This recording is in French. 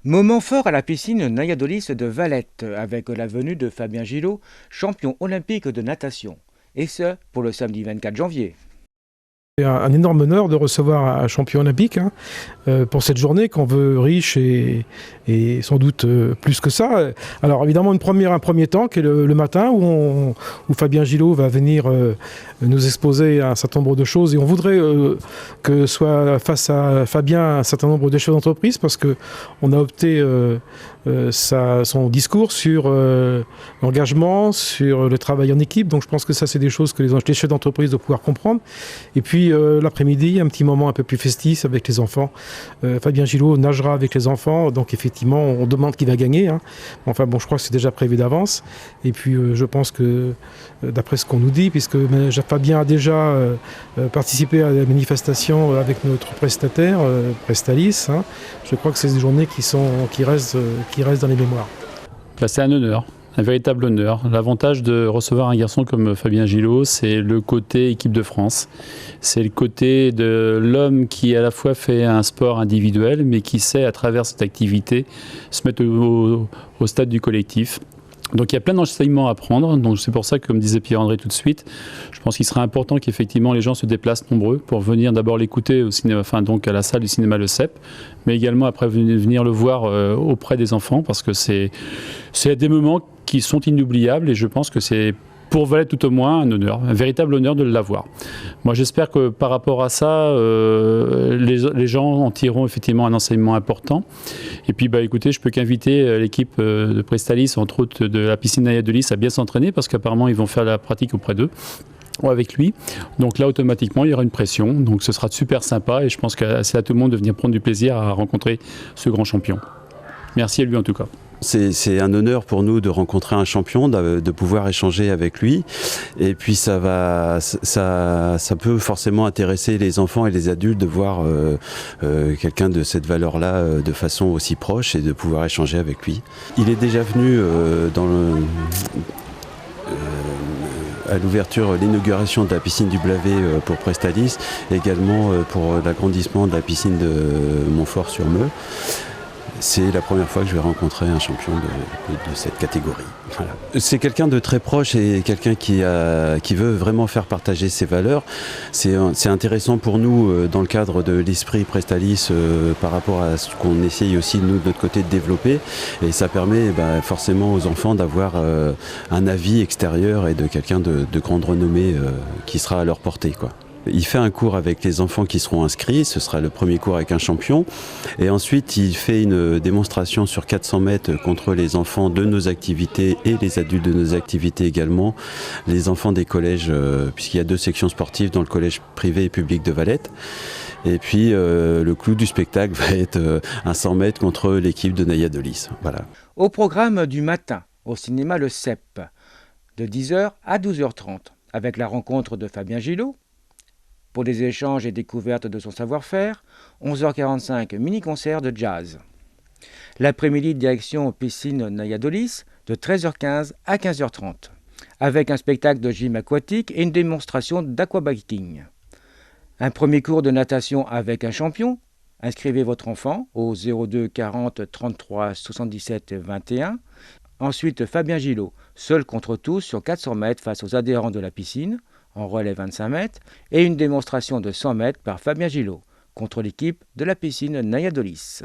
Moment fort à la piscine Nayadolis de Valette avec la venue de Fabien Gillot, champion olympique de natation. Et ce, pour le samedi 24 janvier. C'est un énorme honneur de recevoir un champion olympique pour cette journée qu'on veut riche et sans doute plus que ça. Alors évidemment un premier temps qui est le matin où Fabien Gillot va venir nous exposer un certain nombre de choses et on voudrait que soit face à Fabien un certain nombre de chefs d'entreprise parce qu'on a opté son discours sur l'engagement, sur le travail en équipe. Donc je pense que ça c'est des choses que les chefs d'entreprise doivent pouvoir comprendre. Et puis l'après-midi, un petit moment un peu plus festif avec les enfants. Fabien Gillot nagera avec les enfants, donc effectivement on demande qui va gagner. Enfin bon, je crois que c'est déjà prévu d'avance. Et puis je pense que d'après ce qu'on nous dit, puisque Fabien a déjà participé à la manifestation avec notre prestataire, Prestalis, je crois que c'est des journées qui restent dans les mémoires. C'est un honneur. Un véritable honneur. L'avantage de recevoir un garçon comme Fabien Gillot, c'est le côté équipe de France. C'est le côté de l'homme qui à la fois fait un sport individuel, mais qui sait à travers cette activité se mettre au stade du collectif. Donc il y a plein d'enseignements à prendre, donc c'est pour ça que, comme disait Pierre-André tout de suite, je pense qu'il serait important qu'effectivement les gens se déplacent nombreux pour venir d'abord l'écouter au cinéma, enfin donc à la salle du cinéma Le Cep, mais également après venir le voir auprès des enfants, parce que c'est des moments qui sont inoubliables et je pense que c'est pour Valette tout au moins un honneur, un véritable honneur de l'avoir. Moi j'espère que par rapport à ça, les gens en tireront effectivement un enseignement important. Et puis écoutez, je peux qu'inviter l'équipe de Prestalis, entre autres de la piscine Nayadolis, à bien s'entraîner parce qu'apparemment ils vont faire la pratique auprès d'eux ou avec lui. Donc là automatiquement il y aura une pression, donc ce sera super sympa et je pense que c'est à tout le monde de venir prendre du plaisir à rencontrer ce grand champion. Merci à lui en tout cas. C'est un honneur pour nous de rencontrer un champion, de pouvoir échanger avec lui. Et puis ça peut forcément intéresser les enfants et les adultes de voir quelqu'un de cette valeur-là de façon aussi proche et de pouvoir échanger avec lui. Il est déjà venu à l'ouverture, l'inauguration de la piscine du Blavet pour Prestalis, également pour l'agrandissement de la piscine de Montfort-sur-Meux. C'est la première fois que je vais rencontrer un champion de cette catégorie. Voilà. C'est quelqu'un de très proche et quelqu'un qui veut vraiment faire partager ses valeurs. C'est intéressant pour nous dans le cadre de l'esprit Prestalis par rapport à ce qu'on essaye aussi nous de notre côté de développer. Et ça permet forcément aux enfants d'avoir un avis extérieur et de quelqu'un de grande renommée qui sera à leur portée, quoi. Il fait un cours avec les enfants qui seront inscrits, ce sera le premier cours avec un champion. Et ensuite, il fait une démonstration sur 400 mètres contre les enfants de nos activités et les adultes de nos activités également. Les enfants des collèges, puisqu'il y a 2 sections sportives dans le collège privé et public de Valette. Et puis, le clou du spectacle va être un 100 mètres contre l'équipe de Nayadolis. Voilà. Au programme du matin, au cinéma Le Cep, de 10h à 12h30, avec la rencontre de Fabien Gillot, pour des échanges et découvertes de son savoir-faire, 11h45, mini-concert de jazz. L'après-midi, direction piscine Nayadolis, de 13h15 à 15h30, avec un spectacle de gym aquatique et une démonstration d'aquabiking. Un premier cours de natation avec un champion. Inscrivez votre enfant au 02 40 33 77 21. Ensuite, Fabien Gillot, seul contre tous sur 400 mètres face aux adhérents de la piscine, en relais 25 mètres, et une démonstration de 100 mètres par Fabien Gillot contre l'équipe de la piscine Nayadolis.